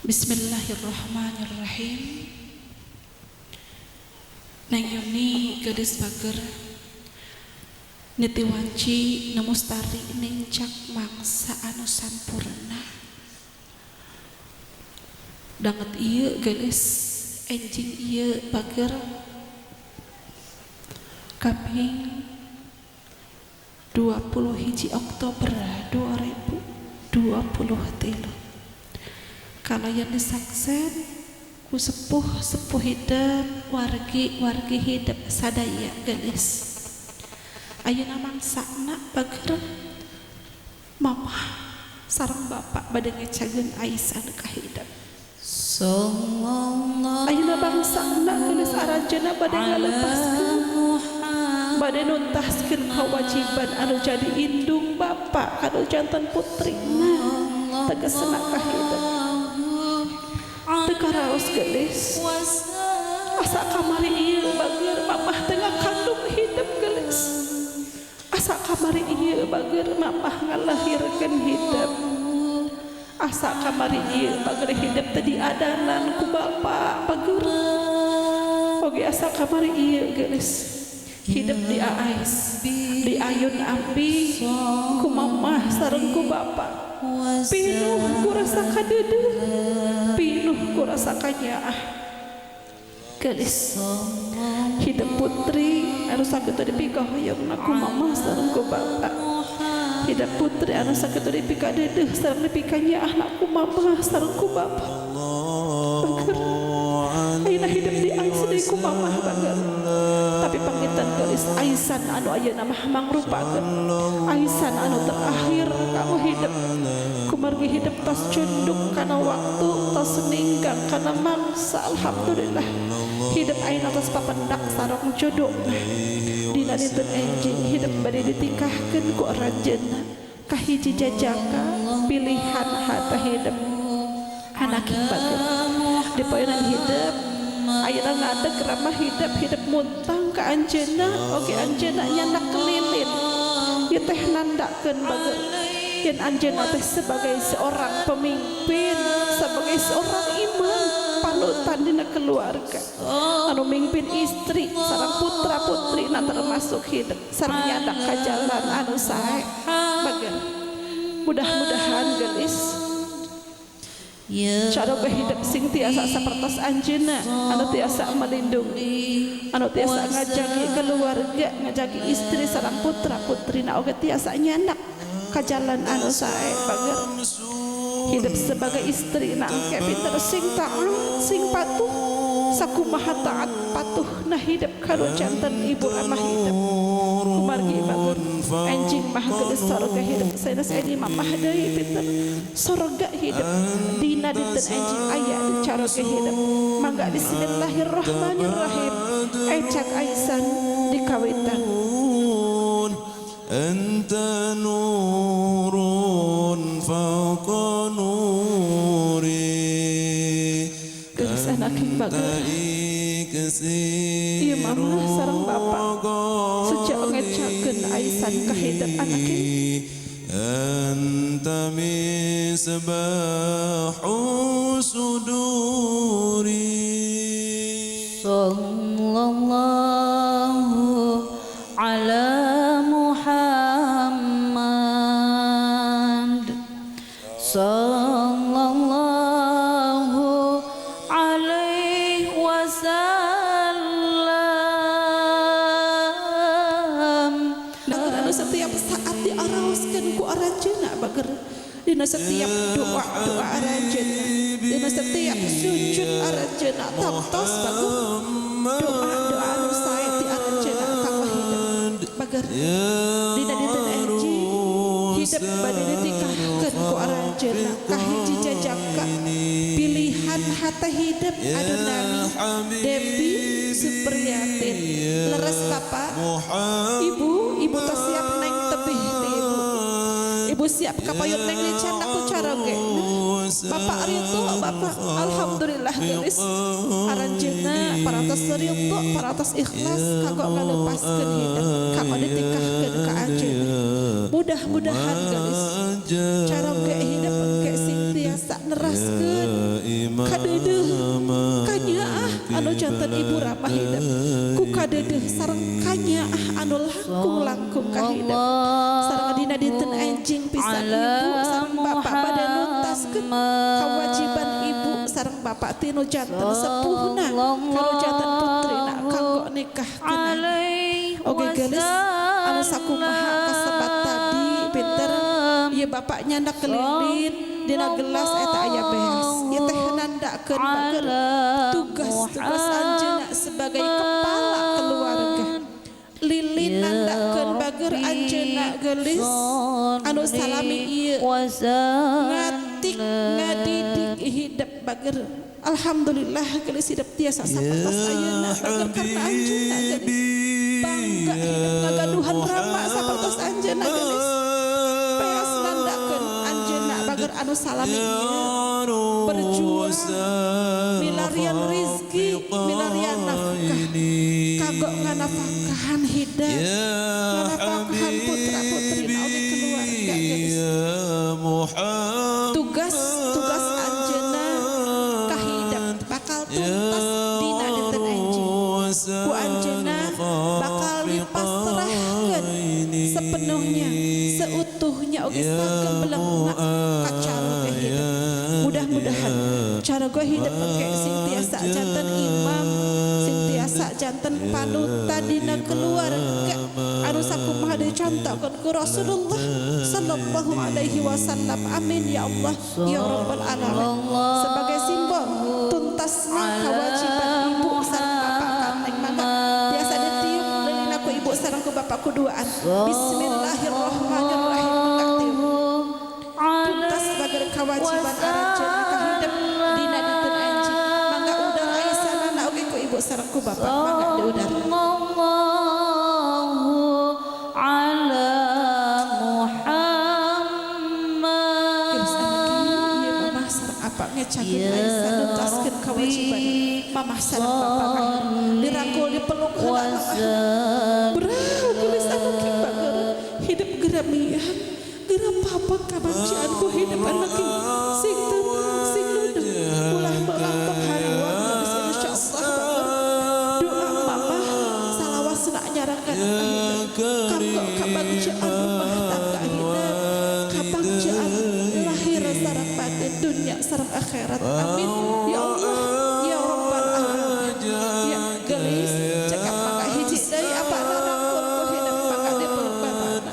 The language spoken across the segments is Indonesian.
Bismillahirrahmanirrahim. Neng Yuni gadis bager niti wanci nemustari nengjak mangsa anu sampurna danget ieu gadis enjing ieu bager kaping 21 Oktober 2023 kalayan disaksen ku sepuh hidup wargi hidup sadaya gelis ayeuna mangsana bager mamah sareng bapak bade ngecageun Aisyah ka hidup sallallahu ayeuna bangsana gelis arajana bade ngalepaskeun bade nuntaskeun kewajiban anu jadi indung bapak anu janten putrina tegasna ka hidup tekaraos gelis asa kamari ieu bager mamah tengah kandung hidup gelis asa kamari ieu bager mamah ngalahirkeun hidup asa kamari ieu bager hidup teu diadanan ku bapa bager oge asa kamari ieu gelis hidup di aais di ayun ambi ku mamah sareng ku bapa pinuh ku rasa kadeudeung pinuh ku rasa kanyaah gelis hidup putri anu sakitu dipikah hoyongna ku mamah sareng ku bapa hidup putri anu sakitu dipikah deudeuh sareng dipikah nyaah ku mamah sareng ku bapa ayeuna hidup di ais deui ku mamah bager tapi pangitan gelis aisan anu ayeuna mah mangrupakeun aisan anu terakhir kamu hidup kumargi hidup tas cunduk kana waktu tas ninggang kana mangsa alhamdulillah hidup ayeuna tos papendak sareng jodohna dina dinten enjing hidup bade ditikahkeun ku aranjeunna kahiji jajaka pilihan hata hidup anak bager di poeunna hidup ayeuna ngadeg ramah hidup muntang ka anjeunna oge anjeunna nyana kelilin ieu teh nandakeun bager yen anjeunna teh sebagai seorang pemimpin sebagai seorang imam panutan dina keluarga anu mimpin istri sareng putra putri na termasuk hidup sareng nyadak ka jalan anu sae bager mudah-mudahan gelis cara hidup sing tiasa sapertos anjeunna anu tiasa melindungi anu tiasa ngajagi keluarga ngajagi istri sareng putra putrina oge tiasa nyanak ka jalan anu sae bager hidup sebagai istri na engke pinter sing taat sing patuh sakumaha taat patuh nah hidup karo janten ibu ramah hidup kumargi bager enjing mah geus sorga hidup sanes edi mamah deui pinter sorga hidup dina dinten enjing aya di caroge hidup mangga bismillahirrahmanirrahim ecak aisan dikawitan anta nurun fawqa nuri geus anak bager ieu mamah sareng bapak sejak ngecakeun aisan ka hidup anak anta misbahu suduri sallallahu ala Muhammad sallallahu alaihi wasallam anu setiap saat diaraoskeun ku aranjeunna bager dina setiap doa aranjeunna dina setiap sujud aranjeunna tos bager doa anu sae ti aranjeunna ka hidup bager dina dinten enjing hidup bade ditikahkeun ku aranjeunna kahiji jajaka pilihan hata hidup anu nami Devi Supriyatin leres bapak ibu tos siap neng tebih ti ibu siap kapayun neng licana ku caroge bapak rindu bapak alhamdulillah gelis aranjeunna paratos rindu paratos ikhlas kagok ngalepaskeun hidup kagok ditikahkeun ka anjeunna mudah-mudahan gelis caroge hidup engke sing tiasa neras nuntaskeun kadeudeung kanyaah anu janten ibu ramah hidup ku kadeudeung sareng kanyaah anu langkung ka hidup sareng dina dinten anjing pisan ibu sareng bapak bade nuntaskeun kawajiban ibu sareng bapak tinu janten sepuhna karo janten putrina kanggo nikahkeun oge geus anu sakumaha kasebat tadi pinter ieu bapak nyandak kelilin dina gelas eta aya beas ieu teh nandakeun bager tugas anjeunna sebagai kepala keluarga lilin nandakeun bager anjeunna geulis anu salami ieu ngatik ngadidik hidup bager alhamdulillah geulis hidup tiasa sapertos ayeuna bager karna anjeunna geulis bangga hidup ngagaduhan rama sapertos anjeunna geulis peas nandakeun anjeunna bager anu salami ieu berjuang milarian rizki milarian nafkah kagok nganafkahan hidup nganafkahan putra putrina oge keluarga geulis tugas anjeunna ka hidup bakal tuntas dina dinten anjing ku anjeunna bakal dipasrahkeun sepenuhnya seutuhnya oge sakeun belegna ka cara hidup mudah-mudahan cara gue hidup pakai sing tiasa janten imam sing tiasa janten panutan dina keluarga anu sakumaha dicontohkeun ku Rasulullah sallallahu alaihi wasallam amin ya Allah ya rabbal alamin sebagai simbol tuntasna kewajiban ibu sareng bapak kanteng mangga biasa ditiup lilin aku ibu sareng ku bapak kuduaan bismillahirrahmanirrahim tuntas sebagai kewajiban aranjeunna ka hidup dina dinten anjing mangga udang aisanana oge ku ibu sareng ku bapak mangga diudang cageun Aisyah nuntaskeun kewajiban mamah sareng bapak dirangkul dipeluk heula brau geus anu kieu bager hidup geura miah geura papang kabancian ku hidup anak sing tenang sing ludeng ulah melampok hariwang geus insyaallah doa mamah salawasna nyarangan kanggo kabancian rumah tangga hidup kabancian lahir sareng batin dunia sareng akhirat amin ya Allah ya rabbal alamin ya gelis cekap mangga hiji deui apa narangkul ku hidup mangga dipeluk bapana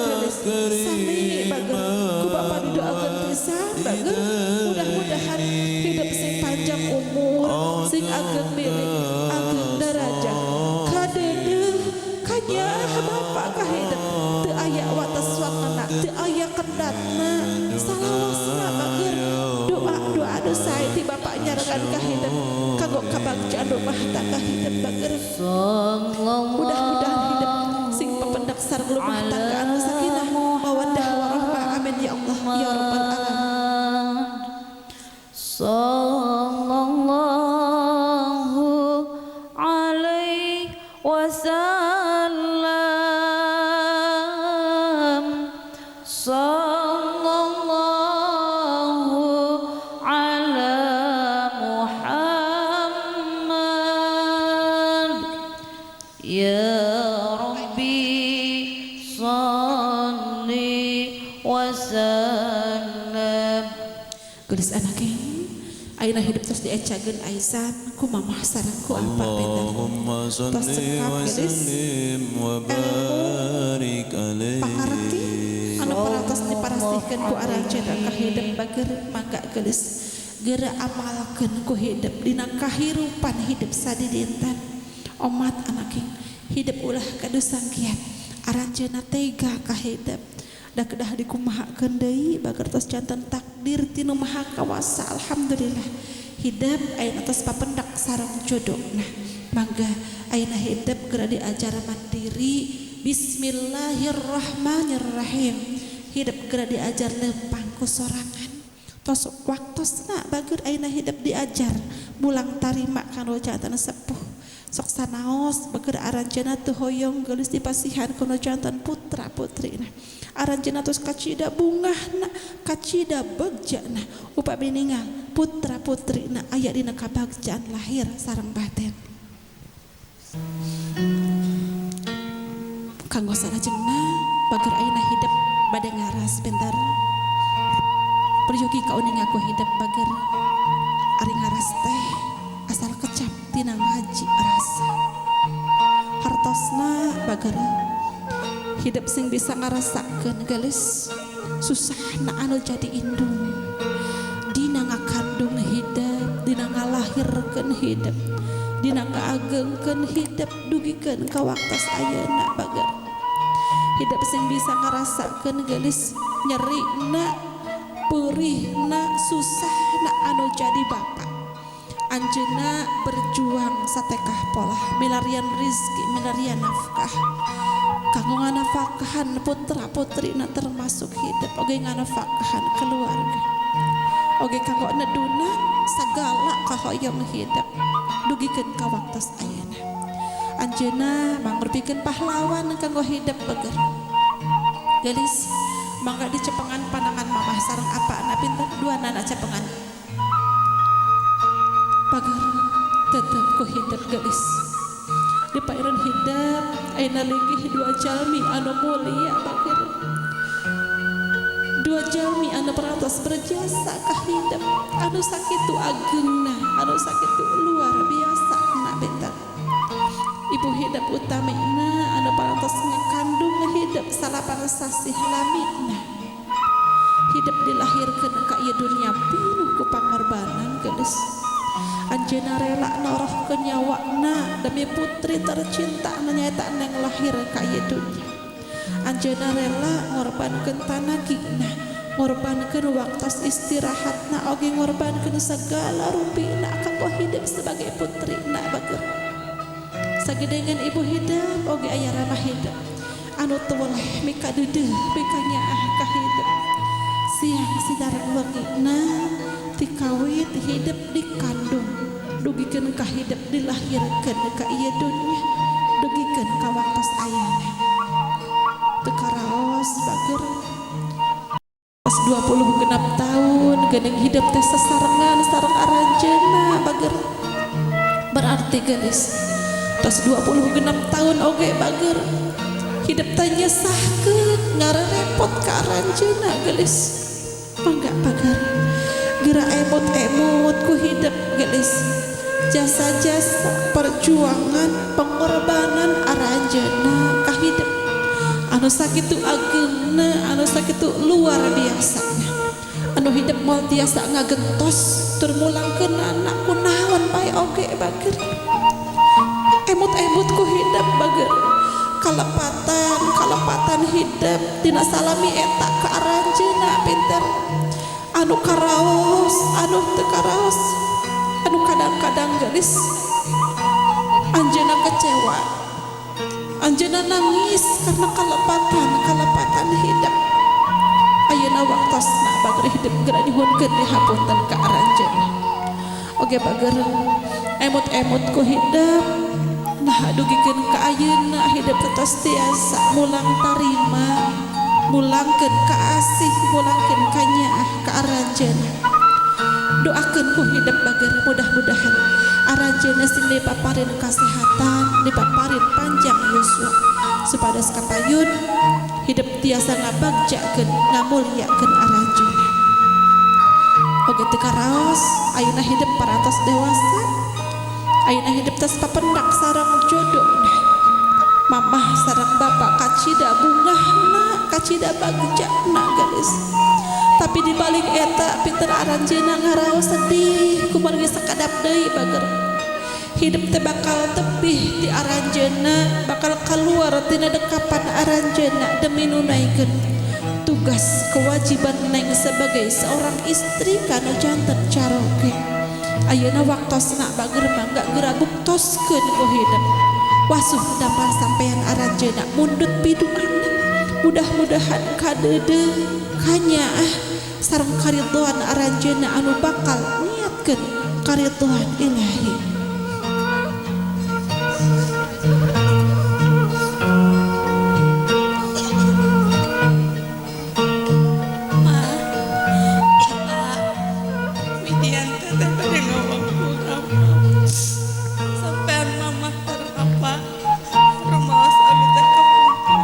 gelis sami bager ku bapa didoakeun pisan bager mudah-mudahan hidup sing panjang umur sing ageng milik ageng derajat kadeudeung kanyaah bapa ka hidup teu aya wates wakna teu aya kendatna salawasna bager doa dosa ti bapak nyarangan ka hidup kanggo kabagjan rumah tangga hidup bager mudah-mudahan hidup sing pependak sareng rumah tangga anu sakinah mawaddah warahmah amin ya Allah ya rabbal alamin sallallahu alaihi wasallam geus anake ayeuna hidup terus diecageun aisan ku mamah sareng ku apa Allahumma shalli wa sallim wa barik alaihi pangarti anu parantos diparastikeun ku aranjeunna ka hidup bager mangga geus geura amalkeun ku hidup dina kahirupan hidup sadidinten omat anake hidup ulah kadusan kiat aranjeunna tega ka hidup da kedah dikumahakeun deui bager tos janten takdir tinu maha kawasa alhamdulillah hidup ayeuna tos papendak sareng jodohna mangga ayeuna hidup geura diajar mandiri bismillahirrahmanirrahim hidup geura diajar leumpang ku sorangan tos waktosna bager ayeuna hidup diajar mulang tarima kanu janten sepuh sok sanaos bager aranjeunna teu hoyong geus dipasihan kuno jantan putra putrina aranjeunna tos kacida bungahna kacida bagjana upami ningal putra putrina aya dina kabagjaan lahir sareng batin kanggo salajengna bager ayeuna hidup bade ngaras bentar peryogi kauning aku hidup bager ari ngaras teh asal kecap tina ngaji rasa hartosna bager hidup sing bisa ngarasakeun geus susahna anu jadi indung dina ngakandung hidup dina ngalahirkeun hidup dina ngaagengkeun hidup dugikeun ka waktos ayeuna bager hidup sing bisa ngarasakeun geus nyerina peurihna susahna anu jadi bapak anjeunna berjuang satekah pola milarian rizki milarian nafkah kanggo nganafakahan putra putrina termasuk hidup oge nganafakahan keluarga oge kanggo neduna sagala kahoyong hidup dugikeun ka waktos ayeuna anjeunna mangrupikeun pahlawan kanggo hidup beger gelis mangga dicepengan panangan mamah sareng apana pinten duanana cepengan pagar tetep ku hidup gelis di pairan hidup ayeuna leungih dua jalmi anu mulia bager dua jalmi anu peratos berjasa ka hidup anu sakitu ageungna anu sakitu luar biasa na beta ibu hidup utamina anu peratos ngakandung hidup salapan sasih lamina hidup dilahirkeun ka ieu dunya pinuh ku pangorbanan geus anjeunna rela norohkeun nyawana demi putri tercinta anu nyaeta neng lahir ka ieu dunya anjeunna rela ngorbankeun tanagina ngorbankeun waktos istirahatna oge ngorbankeun segala rumpina kanggo hidup sebagai putrina bager sagedengan ibu hidup oge aya ramah hidup anu teu boleh mika deudeuh mika nyaah ka hidup siang sidareng leungitna ti kawit hidup dikandung dugikeun ka hidup dilahirkeun ka ieu dunya dugikeun ka waktos ayeuna teu karaos bager pas 26 tahun geuning hidup teh sasarengan sareng aranjeunna bager berarti geus tos 26 tahun oge bager hidup teh nyesahkeun ngarerepot ka aranjeunna geus mangga bager geura emot-emot ku hidup geus jasa-jasa perjuangan pengorbanan aranjeunna ka hidup anu sakitu ageungna anu sakitu luar biasa anu hidup moal tiasa ngagentos tur mulangkeun anak kunaon bae oge bager emut-emut ku hidup bager kalepatan hidup tina salami eta ka aranjeunna pinter anu karaos anu teu karaos anu kadang-kadang geus anjeunna kecewa anjeunna nangis karena kalepatan hidup ayeuna waktosna bager hidup geura nyuhunkeun dihapunten ka aranjeunna oge bager emut-emut ku hidup nah dugikeun ka ayeuna hidup tetos tiasa mulang tarima mulangkeun ka asih mulangkeun ka nyaah ka aranjeunna doakeun ku hidup bager mudah-mudahan aranjeunna sing dipaparin kasehatan dipaparin panjang yuswa supados kapayun hidup tiasa ngabagjakeun ngamulyakeun aranjeunna oge teu karaos ayeuna hidup parantos dewasa ayeuna hidup tos papendak sareng jodohna mamah sareng bapak kacida bungahna kacida bagjana geus tapi dibalik eta pinter aranjeunna ngaraos sedih kumargi sakadap deui bager hidup teh bakal tepih di aranjeunna bakal keluar tina dekapan aranjeunna demi nunaikeun tugas kewajiban neng sebagai seorang istri kana janten caroge ayeuna waktosna bager mangga geura buktoskeun ku hidup wasuh dampal sampean aranjeunna mundut piduanna mudah-mudahan kadeudeuh kanyaah sareng karidhoan aranjeunna anu bakal niatkeun karidhoan ilahi Iyan teteh pada ngomong kurang sampean mama sareng apa rumah abi teh kapungkur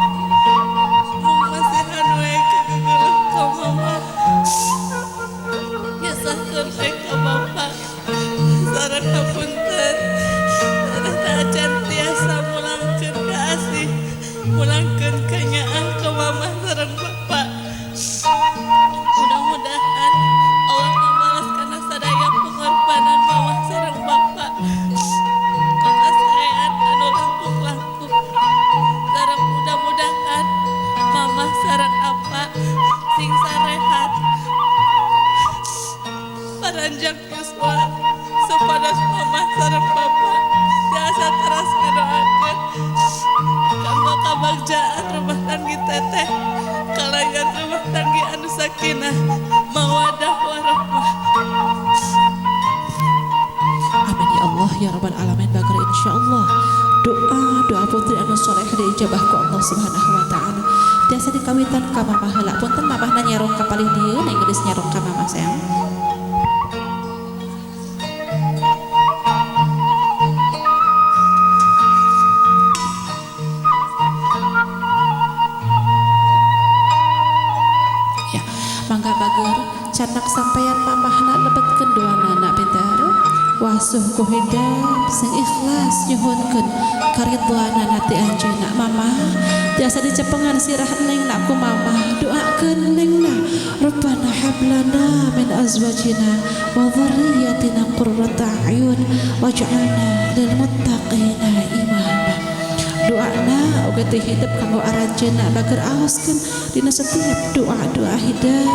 masihan we kegegeuleuh ka mama nyesahkeun we ka bapak sareng hapunten ternyata acan tiasa mulangkeun ka asih mulangkeun ka nyaah ka mama sareng bapak. Mudah-mudahan Allah membalas karena sadaya pengorbanan mama sareng bapak kesayangan anu langkung-langkung sareng mudah-mudahan mama sareng apa sing sarehat paranjang yuswa supados mama sareng bapak biasa teras ngadoakeun kanggo kabagjaan rumah tanggi teteh kalayan rumah tanggi anu sakinah mawadah warahmah. Amin ya Allah ya rabbal alamin. Bager insyaallah doa putri anu soleh diijabah ku Allah subhanahu wa ta'ala. Tiasa dikawitan ka mamah heula punten mamahna nyerong ka palih dieu ning geus nyerong ka mamah sayang. Mangga bager canak sampeyan mamahna lebetkeun doana pintar wasuh ku hidayah sing ikhlas nyuhunkeun karidhoanana ti anjeunna mamah tiasa dicepengan sirah nengna ku mamah doakeun nengna rabbana hablana min azwajina wa dhurriyyatina qurrata a'yun waj'alna lil muttaqina imama. Doana oge teh hidup kanggo aranjeunna bager aoskeun dina setiap doa hidup.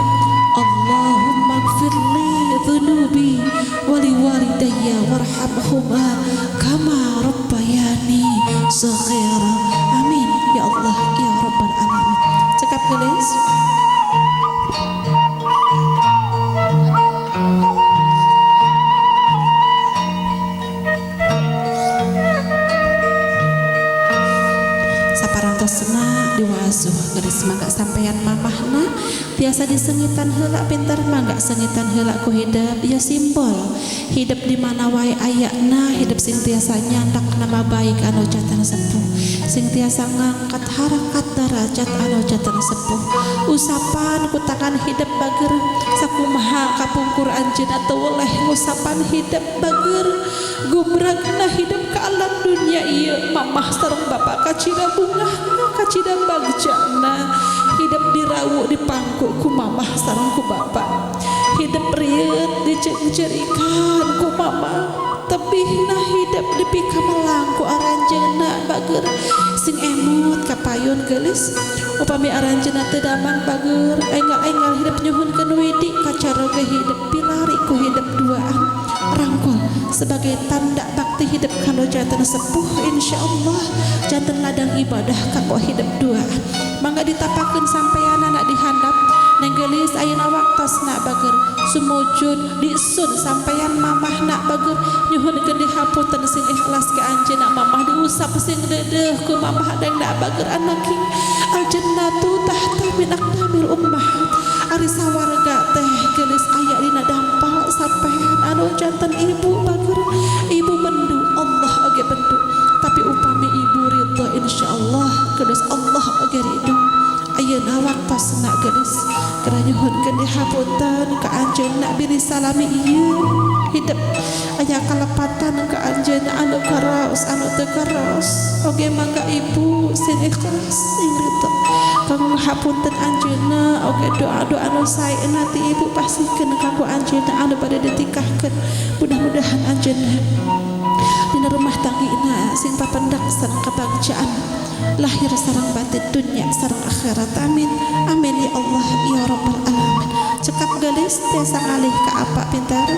Allahumma gfirli dhunubi wali walidayya warhamhuma kama rabbayani shaghira. Amin ya Allah ya rabbal alamin. Cekap geus. Saparantosna diwasuh geus mangga sampeyan mamahna tiasa disengitan heula pinter mangga sengitan heula ku hidup ya simbol hidup di mana wae ayana hidup sing tiasa nyandak nama baik anu jatan sepuh sing tiasa ngangkat harakat derajat anu jatan sepuh usapan ku tangan hidup bager sakumaha kapungkur anjeunna teu weleh ngusapan hidup bager gumragna hidup ka alam dunia ieu mamah sareng bapak kacida bunga kacida bagjana hidup dirawu dipangku ku mamah sareng ku bapak hidup rieuh diceuk-ceurikan ku mamah tebihna hidup dipika melang ku aranjeunna bager sing emut kapayun geulis upami aranjeunna teu damang bager engal-engal hidup nyuhunkeun widi kacaroge hidup pilari ku hidup duaan rangkul sebagai tanda bakti hidup kanu janten sepuh insyaallah janten ladang ibadah kanggo hidup duaan mangga ditapakeun sampeyan anak dihandap neng geulis ayeuna waktosna bager sumujud disun sampeyan mamahna bager nyuhunkeun dihapunten sing ikhlas ka anjeunna mamah diusap sing deudeuh ku mamah dangna bager anaking aljannatu tahta min aqdamil ummahat ari sawarga teh geulis aya dina dampal sampeyan anu janten ibu bager ibu mendu Allah oge bendu tapi upami ibu ridho insyaallah geus Allah oge ridho ayeuna waktosna geus keur nyuhunkeun dihapunten ka anjeunna biri salami ieu hidup aya kalepatan ka anjeunna anu karaos anu teu karaos oge mangga ibu sing ikhlas sing ridho kanggo hapunten anjeunna oge doa-doa anu saeuna ti ibu pasikeun kanggo anjeunna anu bade ditikahkeun mudah-mudahan anjeunna dina rumah tanggina sing papendak sareng kabagjaan lahir sareng batin dunya sareng akhirat amin amin ya Allah ya rabbal alamin. Cekap gelis tiasa ngalih ka apa pintar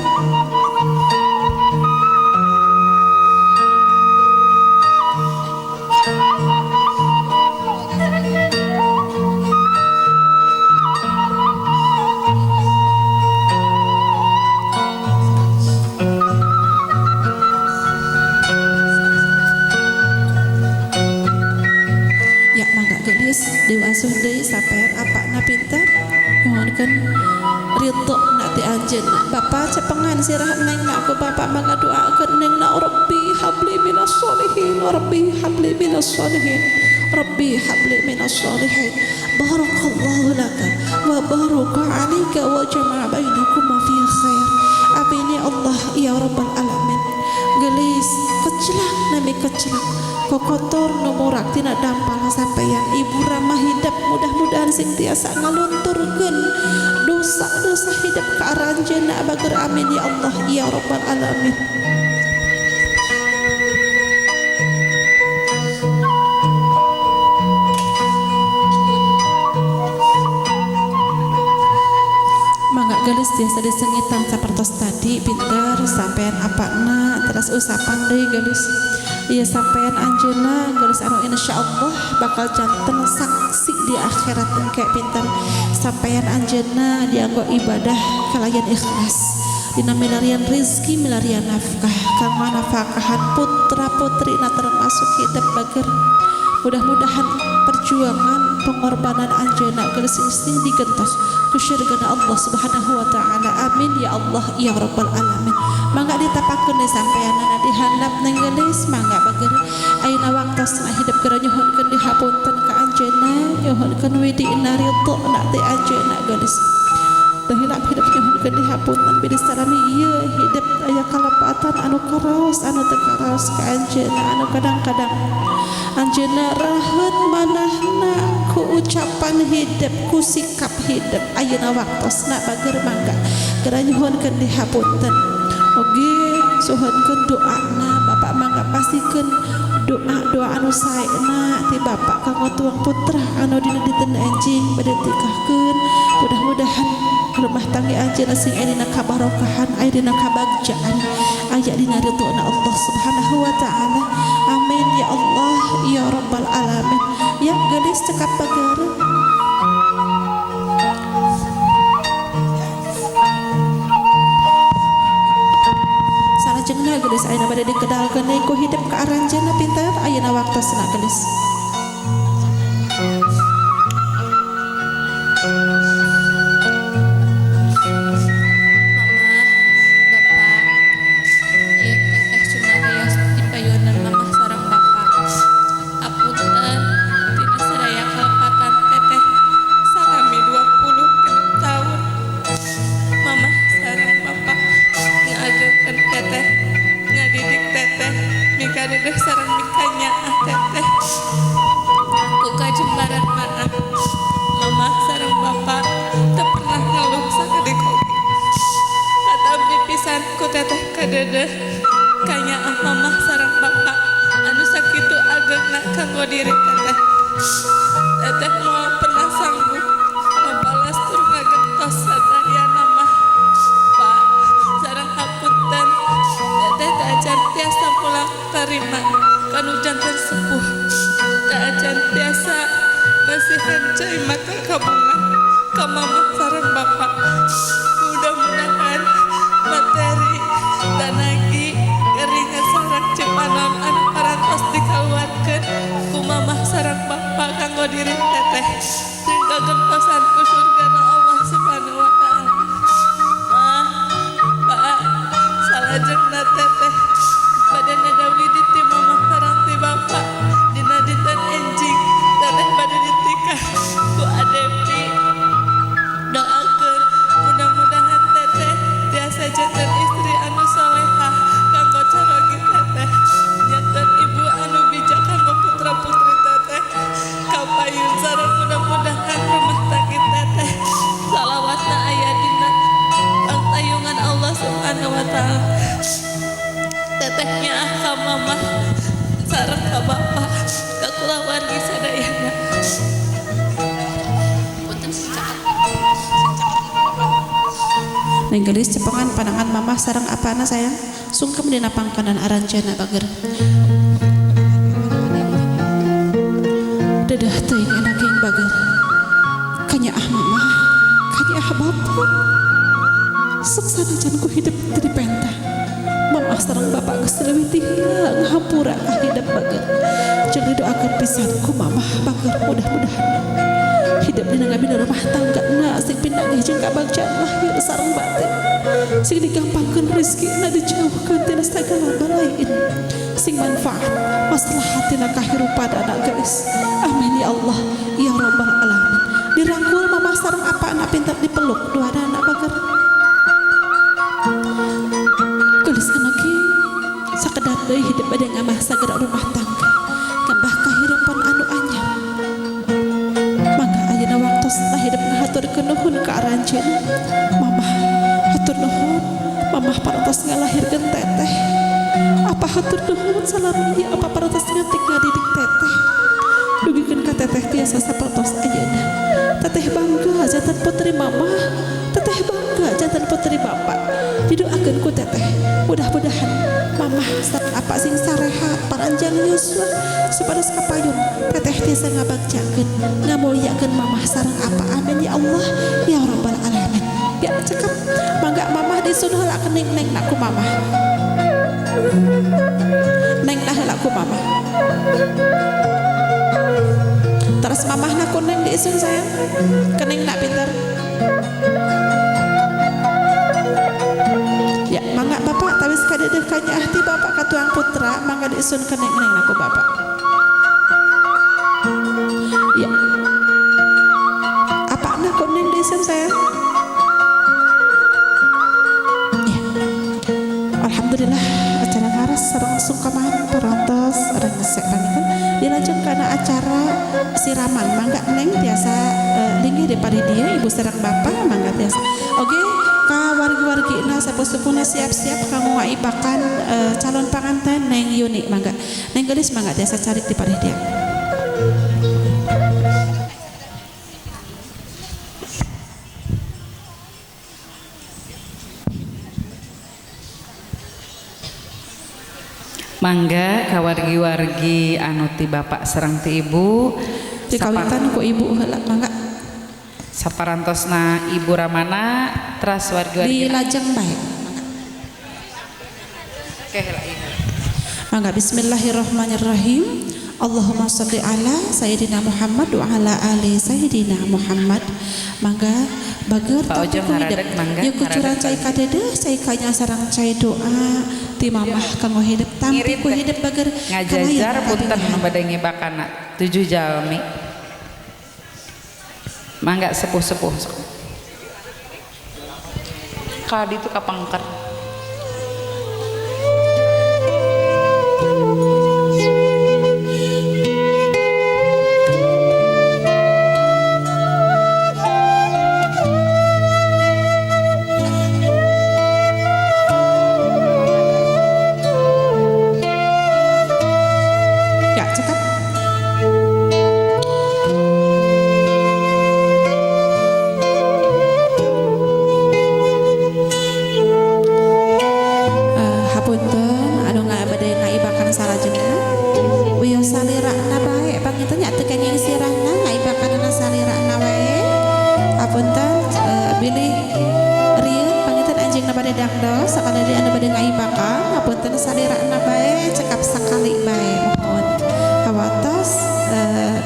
diwasuh deui sapean apana pintar mohon mudah-mudahan ridho nak ti anjeunna Bapa cepengan sirah neng nak ku Bapa mangga doakeun neng nak Rabbi habli minas sholihin Rabbi habli minas sholihin Rabbi habli minas sholihin barakallahu laka wa baraka alaika wa jama'a bainakuma fi khair amin ya Allah ya rabbal alamin gelis kecelak nami kecelak kokotor nomorak tina dampal sampeyan ibu ramah hidup mudah-mudahan sing tiasa ngalunturkeun dosa-dosa hidup ka aranjeunna bager amin ya Allah ya rabbal alamin. Mangga gelis biasa disengitan sapertos tadi pinter sampean apana terus usapan deui gelis ieu sampean anjeunna gelis anu insyaallah bakal janten saksi di akhirat engke pinter sampean anjeunna dianggo ibadah kalayan ikhlas dina milarian rezeki milarian nafkah kanggo nafkahan putra putrina termasuk hidup bager mudah-mudahan perjuangan pengorbanan anjeunna geus sing digentos ku syurgana Allah Subhanahu wa taala amin ya Allah ya rabbal alamin. Mangga ditapakeun deui sampeanna di handap neng geus mangga bager ayeuna waktosna hidup geura nyuhunkeun dihapunten ka anjeunna nyuhunkeun widina ridho na teh anjeunna geus teu hilap hidup nyuhunkeun dihapunten bidi sarami ieu hidup aya kalapatan anu karaos anu teu karaos ka anjeunna anu kadang-kadang anjeunna raheut manahna ku ucapan hidup ku sikap hidup ayeuna waktosna bager mangga geura nyuhunkeun dihapunten oge suhunkeun doana Bapak mangga pasikeun doa anu saena ti Bapak kanggo tuang putra anu dina diteu enjing bade tikahkeun mudah-mudahan rumah tangga anjeunna sing aya dina kabarokahan aya dina kabagjaan aya dina ridhona Allah Subhanahu wa taala amin ya Allah ya rabbal alamin. Ya gelis cekap bager salajengna gelis ayeuna bade dikedalkeun deui ku hidup ka aranjeunna pinter ayeuna waktosna gelis. Neng gelis cepengan pandangan mamah sareng apana sayang sungkem dina pangkanan aranjeunna bager dadah teuing anak yang bager kanya mamah kanya bapak sok sanajan ku hidup teu dipentah mamah sareng bapak geus leuwih ti heula ngahampura ka hidup bager jeung didoakeun pisan ku mamah bager mudah-mudahan hidup hidup dina ngabina rumah tangga na sing pindah jeung ka bagjaan lahir sareng batin sing digampangkeun rezekina dijauhkeun tina sagala balain sing manfaat maslahatina kahirupadana geus amin ya Allah ya rabbal alamin dirangkul mamah sareng apa anak pintar dipeluk dua anak bager geus anak ge sakedar deui hidup bade ngamah sagara rumah tangga kembah kahirupan anu anyar mangga ayeuna waktosna hidup ngahaturkeun nuhun ka aranjeun mamah hatur nuhun mamah parantos ngalahirkeun teteh apa hatur nuhun salami apa parantos ngantik ngadidik teteh dugikeun ka teteh tiasa sapertos ayeuna teteh bangga janten putri mamah teteh bangga janten putri bapak didoakeun ku teteh mudah-mudahan mamah sareng apa sing sareha paranjang yuswa supados kapayun teteh tiasa ngabagjakeun ngamulyakeun mamah sareng apa amin ya Allah ya rabbal alamin ya cekap mangga mamah disun heula kening neng naku mamah neng nah heula ku mamah terus mamah naku neng diisun sayang kening nak pinter ya mangga bapak tawis kadedeh kanya ahti bapak katuang putra mangga diisun kening neng naku bapak ya apa naku neng diisun sayang ya alhamdulillah acara ngaras sareng sungkaman parantos areng ngesek pangitan dilajeng kana acara siraman mangga neng biasa linggih di paridia ibu sareng bapak mangga biasa oke ka wargi-wargina sepuh-sepuhna siap-siap kanggo ngaibakan calon panganten neng Yuni mangga neng gelis mangga biasa carik di paridia mangga kawargi-wargi anu ti bapak sareng ti ibu dikawitan ku ibu heula mangga saparantosna ibu Ramana teras wargi-wargi di lajeng bae oke heula ibu mangga bismillahirrahmanirrahim Allahumma sholli ala sayyidina Muhammad wa ala ali sayyidina Muhammad mangga bager Pak Ojong haradeg mangga yuk kucuran cai kadede cai kanya sareng cai doa ti mamah kanggo hidup tampi ku hidup bager ngajajar punten nu bade ngibakana 7 jalmi mangga sepuh-sepuh ka ditu kapangker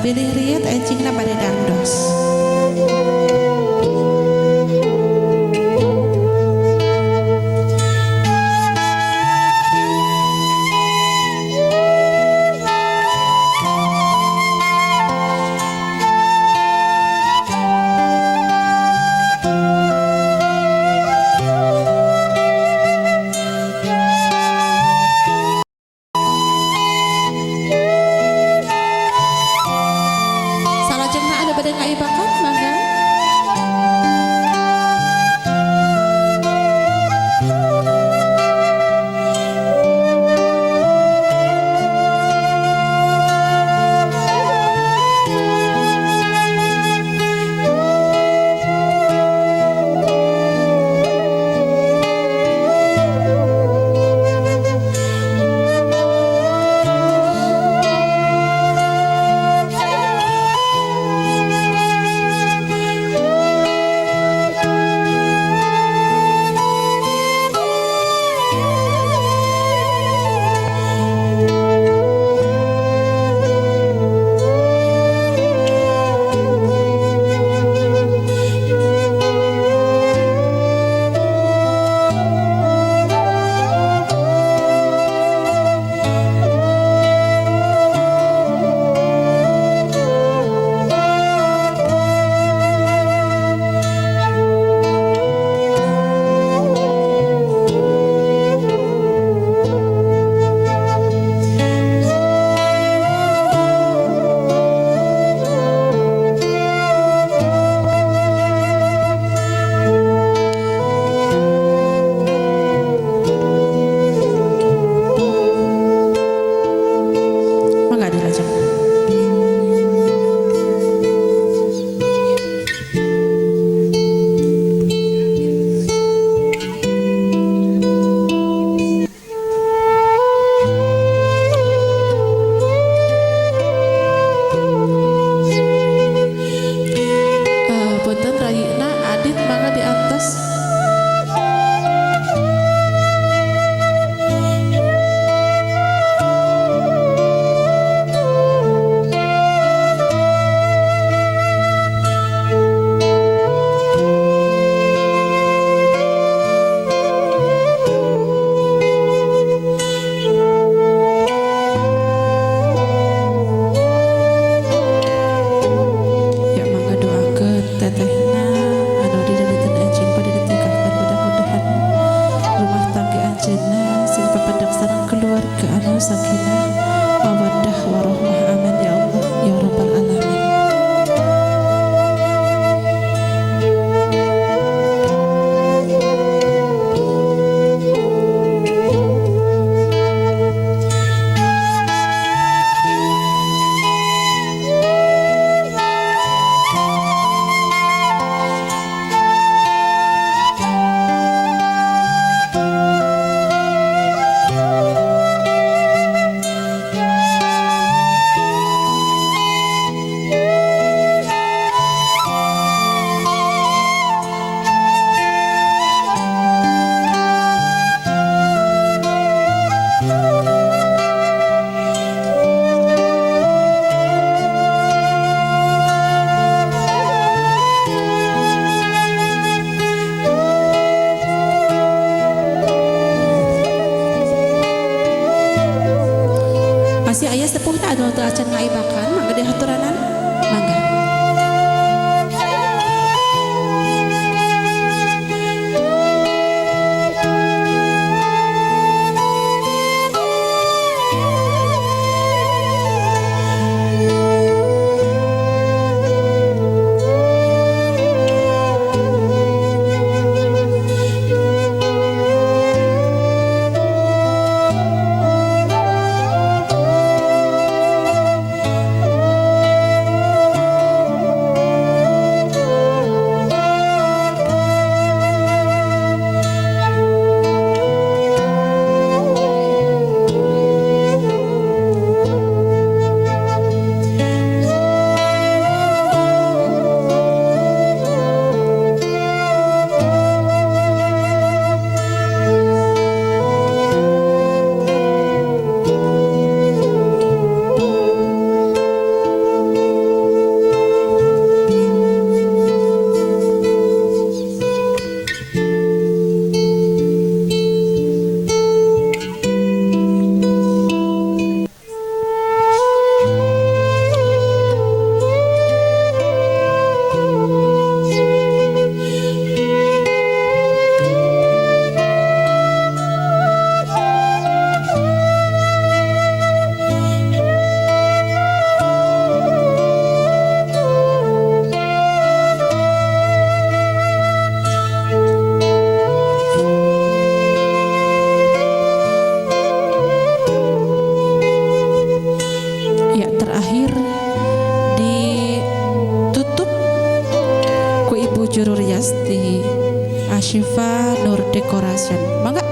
pilih riet encingna pada dangdos salajengna ada pada ngaibakan mangga aranjeuna sing papandak sareng keluarga anu sakinah mawaddah warahmah amin ya Allah ya rabbal alamin. Masih ayah sepuh tak ada untuk acan ngaibakan mangga di haturanan mangga. Juru rias di Ashifa Nur Decoration. Mangga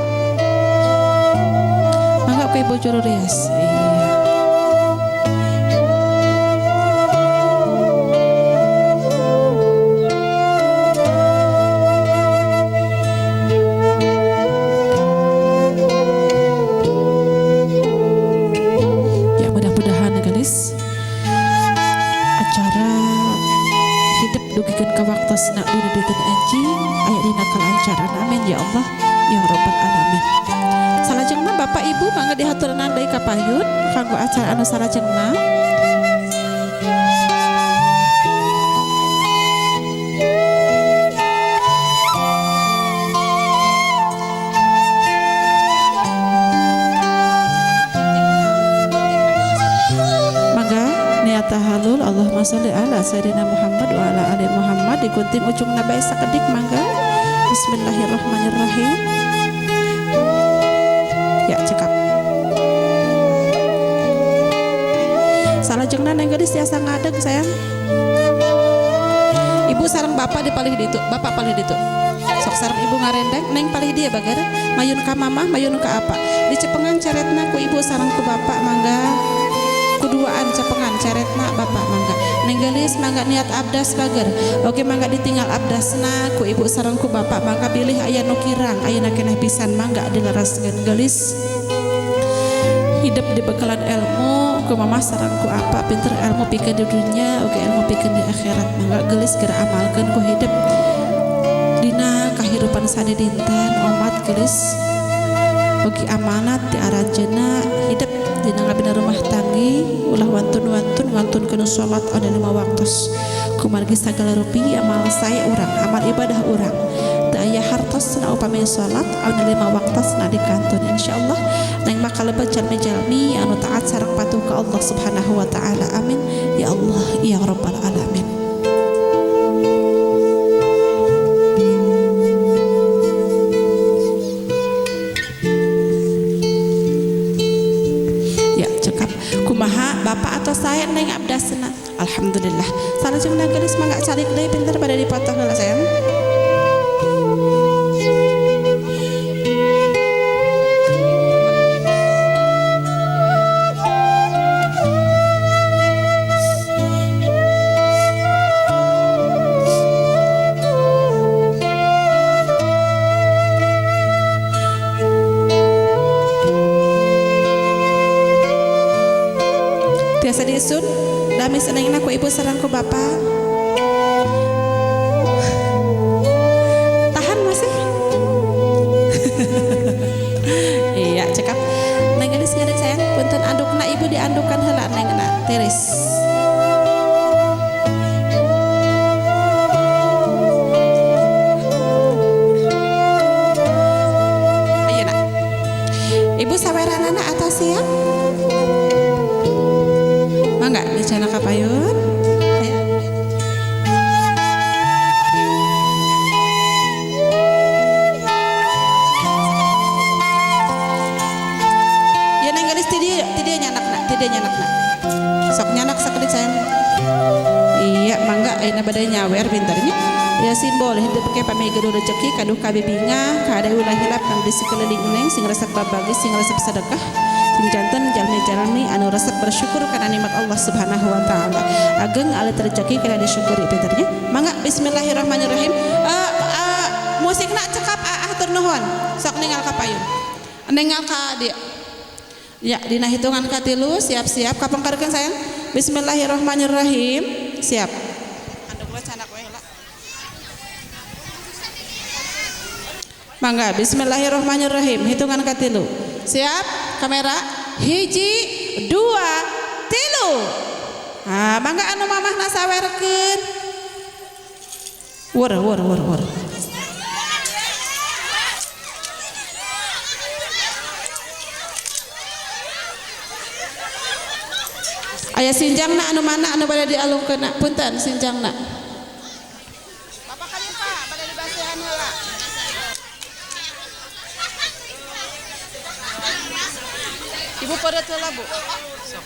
ke ibu juru rias. Iya. Ya mudah-mudahan guys acara hidup dugikan ke waktu senak dina dinten anjing aya dina kalancaran amin ya Allah ya rabbal alamin. Salajengna Bapak Ibu mangga dihaturna deui kapayun kanggo acara anu salajengna. Tahalul Allahumma sholli ala sayyidina Muhammad wa ala ali Muhammad digunting ujung nabai sakedik mangga. Bismillahirrahmanirrahim. Ya cekap. Salajengna neng gadis tiasa ngadeg sayang. Ibu sareng bapak dipalih ditu, bapak palih ditu. Sok sareng ibu ngarendeng neng palih dia bagara mayun ka mamah mayun ka apa. Dicepengan caretna ku ibu sareng ku bapak mangga. Kuduaan cepengan caretna bapak mangga nenggelis mangga niat abdas bager oke mangga ditinggal abdasna ku ibu sareng ku bapak mangga pilih aya nu kirang ayeuna keneh pisan mangga dileraskeun gelis hidup di bekalan ilmu ku mamah sareng ku apa pinter ilmu pikeun di dunia oke ilmu pikeun di akhirat mangga gelis geura amalkeun ku hidup dina kahirupan sadedinten umat gelis oke amanat di aranjeuna hidup dina ngabina rumah tanggi ulah wantun kena sholat ada 5 waktu kumargi segala rupi amal saya urang amal ibadah urang teu aya hartosna upami salat anu 5 waktosna dikantun insyaallah nang makalebat jalmi-jalmi anu taat sareng patuh ka Allah Subhanahu wa taala. Amin ya Allah ya rabbal alamin. Kumaha bapak atau saya neng abdasna alhamdulillah salajengna geus mangga calik deui pinter pada dipoto heula sayang. Biasa diisun dami senengna ku ibu sareng ku bapak. Tahan masih. Iya cekap. Neng geus ngadeg sayang, punten andukna ibu diandukan heula nengna tiris. Ayeuna. Ibu saweranana atas ya. Mangga dicana kapayun. Aya. Ya neng geus ti dieu nyanakna. Sok nyanak sakedik sayang. Iya mangga ayeuna bade nyawer pinternya. Ya simbol hidup ke pamigeuh rezeki kaduh kabibinga kada ulah hilap kang di sekeliling neng sing resep babagi sing resep sedekah. Sing janten jalmi-jalmi anu resep bersyukur karena nikmat Allah Subhanahu wa taala. Ageng ale rezeki kada disyukuri pinternya. Mangga bismillahirrahmanirrahim. Musikna cekap atur nuhun. Sok ningal kapayun. Ningal ka dia. Ya, dina hitungan ka 3 siap-siap kapangkarkeun sayang. Bismillahirrahmanirrahim. Siap. Anduk we canak we heula. Mangga bismillahirrahmanirrahim. Hitungan ka 3. Siap, kamera. 1, 2, 3. Mangga anu mamahna sawerkeun. Wur. Aya sinjangna anu mana anu bade dialungkeun punten sinjangna. Bapak kalian Pak, bade dibasihan heula. Ibu pada telah bu,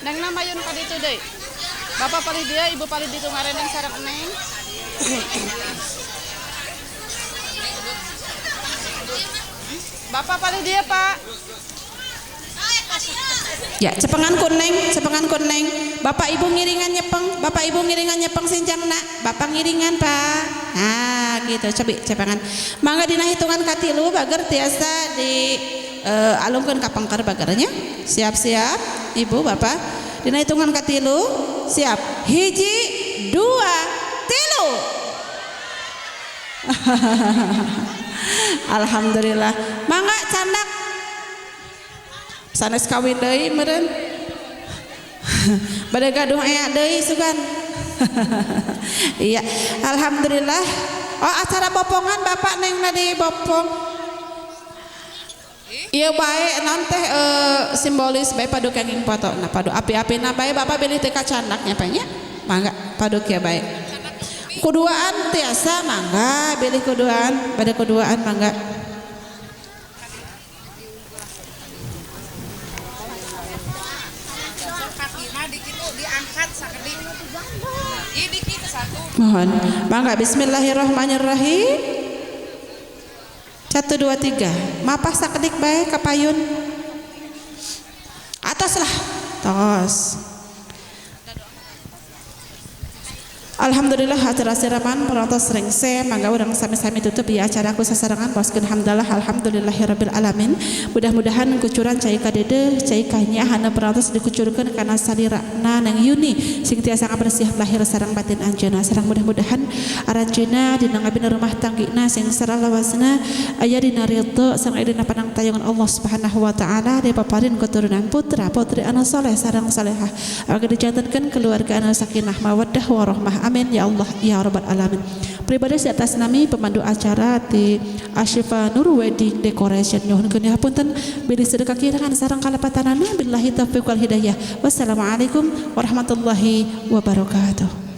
neng nama yun kadi itu deh. Bapak palih dia, ibu palih di tungaren yang sarang neng. Bapak palih dia pak. Ya cepengan kuning. Bapak ibu ngiringan nyepeng sinjangna. Bapak ngiringan pak. Nah gitu cobi cepengan. Mangga dina hitungan katilu bager tiasa di alungkeun ka pangkar bagarnya. Siap-siap ibu bapak dina hitungan katilu siap 1, 2, 3. Alhamdulillah mangga candak sanes kawin deui meureun bade gaduh aya deui sugan. Iya alhamdulillah. Oh acara bopongan bapak neng di bopong. Iya baik non teh simbolis baik paduk kenging foto. Nah paduk api-apina baik bapak pilih teh kacandaknya banyak. Mangga paduk ya baik. Kuduaan tiasa mangga pilih kuduaan pada kuduaan mangga. Mohon mangga bismillahirrahmanirrahim. 1, 2, 3 mapah sakedik bae kapayun atas lah tos. Alhamdulillah acara siraman perontos rengse mangga urang sami-sami tutup ya acara ku sasarangan boskeun hamdalah alhamdulillahirabbil alamin. Mudah-mudahan kucuran cai kadede cai kahnya perontos dikucurkeun kana salirana nang Yuni sing tiasa ngabersihan lahir sareng batin anjeunna sareng mudah-mudahan aranjeunna dina ngabina rumah tanggina sing saralawasna aya dina ridho sareng aya dina panangtayangan Allah Subhanahu wa taala dipaparin keturunan putra putri anu saleh sareng salehah. Agar dijantenkeun keluarga anu sakinah mawaddah warahmah. amin ya Allah ya rabbal alamin. Pribadi di atas nami pemandu acara di Ashifa Nur Wedding Decoration nyuhunkeun hapunten bilih sedekah kirangan sareng kalapatanana billahi taufiq wal hidayah. Wassalamualaikum warahmatullahi wabarakatuh.